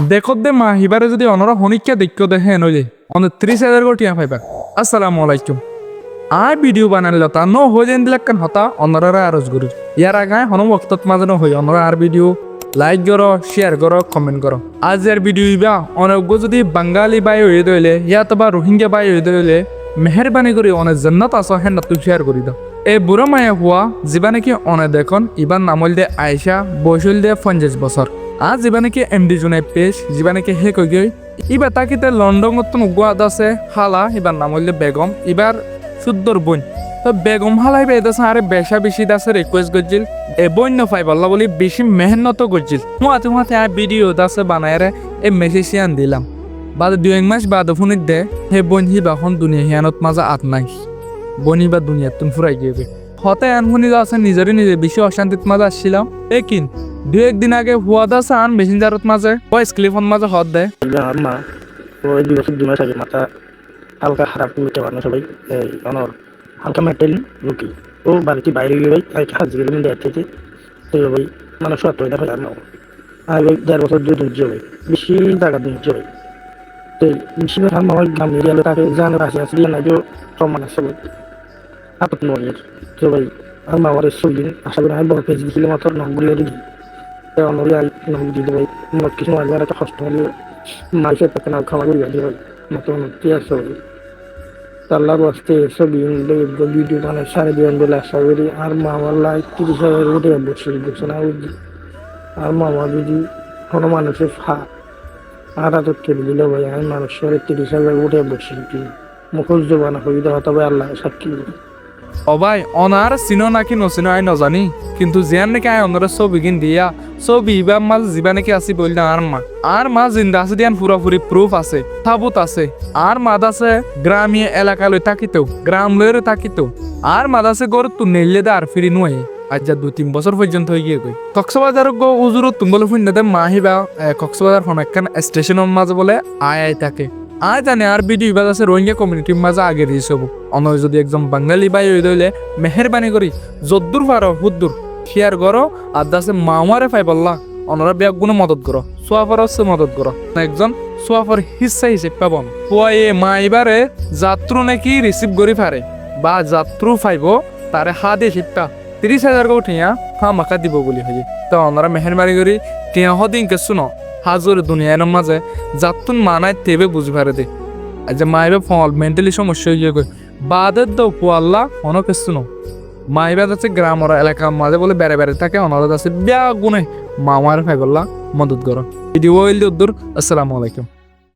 দেখত দে মা হিবারে যদি অনরা হনিকা দেখো দেখে নইলে 29,000 কোটিয়া পাইবা। আসসালামু আলাইকুম। আর ভিডিও বানাইল তা ন হয়ে যেন দিলাক্কান হতা অনরা আরজ গুরু ইয়ার আগায় হন বক্তত মাঝে ন হই অনরা আর ভিডিও লাইক করো শেয়ার করো কমেন্ট করো। আজ এর ভিডিও ইবা অনেক যদি বাঙালি বাই হয়ে দইলে ইয়াত বা রোহিঙ্গা বাই হয়ে দইলে মেহরবানি করে অনেক জান্নাত আস হেন তুই শেয়ার করি দাও। এই বুড়ো মায়া হুয়া যিবা নাকি অনে দেখুন ইবার নামল দে আয়সা বৈশল দে 50 বছর। আজ যিবা নাকি এমডি জুনাই পেশ যিবা নাকি হে কই গই ইবা তাকিতে লন্ডনত গুয়াদ আছে হালা ইবার নামল দে বেগম ইবার সুদ্দর বোন। তো বেগম হালাই বেদাছে আরে বেশা বেশি দাসে রিকোয়েস্ট করছিল এ বন্য ফাই বল্লা বলি বেশি মেহনত করছিল মুহাতে আর ভিডিও দাসে বানায়রে এ মেসেজিয়ান দিলাম বাদ 2 মাস বাদ ফোনিক দে হে বোন হি বাখন দুনিয়া হিয়ানত মাজা আত নাই বনি বা দুনিয়াত তুন ফুরাই গিয়ে হতে আনফুনি আছে নিজে বেশি অশান্তিত মাঝে আসছিলাম একিন 2-1 দিন আগে হুয়া দাসে আন মেসেঞ্জারত মাঝে ভয়েস ক্লিপন মাঝে হত দে মা ওই 2 বছর 2 মাস আগে মাথা হালকা খারাপ করতে পারে সবাই অনর হালকা মেন্টালি রুকি ও বাড়িতে বাইরে গিয়ে ভাই হাজির মিলে দেখতে তো ভাই মানে সত্য এটা হয় না আর ওই 1.5 বছর ধৈর্য ভাই বেশি টাকা ধৈর্য ভাই তো বেশিরভাগ আমার গ্রাম এরিয়াতে তাকে জানার আসলে না যে সম্মান আছে ভাই আপত নয় তো ভাই আমার মামার দিন আশা করি আমি বড় পেজ দিলে মাত্র নম্বর দিই তো অনরে আই নম্বর দিতে ভাই মত কিছু মাঝে একটা কষ্ট হলে মাইসের পেতে না খাওয়া করি ভাই মতো কি আছে ভাই আল্লাহর ওয়াস্তে সব ভিডিও বানায় 2.5 বলে আশা করি আর মামার লাইক 30,000 উঠে বসে না আর মামা যদি কোনো মানুষের আর আদর করে দিল ভাই আমি মানুষের 30,000 উঠে বসে মুখোশ জবানা হয়ে দেওয়া তবে আল্লাহ সাক্ষী অবাই অনার চিনো নাকি নচিনো আই নজানি কিন্তু জিয়ান নাকি আই অনরে ছবি কিন দিয়া ছবি ইবা মাল যিবা নাকি আসি বলি না আর মা জিন্দা আছে দিয়ান পুরাপুরি প্রুফ আছে সাবুত আছে আর মাদ আছে গ্রামীয় এলাকা লই থাকিতেও গ্রাম লইরে থাকিতেও আর মাদ আছে গর তু নেইলে দে আর ফিরি নুয়ে আজ যা 2-3 বছর পর্যন্ত হয়ে গিয়ে গই কক্সবাজার গো উজুরত তুমবলে ফুন্নাতে মা হিবা কক্সবাজার হনকান স্টেশনের মাঝে বলে আয় থাকে আয় জানে আর ভিডিও ইবাদ আছে রোহিঙ্গা কমিউনিটির মাঝে আগে রিস হবো অনয় যদি একজন বাঙালি বাই হয়ে দইলে মেহরবানি করি যদ্দুর পারো হুদ্দুর শেয়ার করো আর দাসে মামারে ফাই বললা অনরা ব্যাগ গুলো মদত করো সোয়াফার হচ্ছে মদত করো একজন সোয়াফার হিসা হিসেবে পাবন পুয়াইয়ে মা এবারে যাত্রু নাকি রিসিভ করি পারে বা যাত্রু ফাইব তারে হা দিয়ে শিপা 30,000 উঠিয়া হা মাকা দিব বলি হয়ে তো অনরা মেহরবানি করি টিয়া হদিন কে শুনো হাজুর দুনিয়ার মাঝে যাতুন মানায় তেবে বুঝি পারে দে আজ মাইবে ফল মেন্টালি সমস্যা হয়ে গই বাদের দাও পোয়াল্লা অনেক কিছু নো মাইবা আছে গ্রামের এলাকার মাঝে বলে বেড়ে বেড়ে থাকে অনারদ আছে ব্যাগ গুনে মামার ফাইবল্লা মদত করো ভিডিও হইল দূর। আসসালামু আলাইকুম।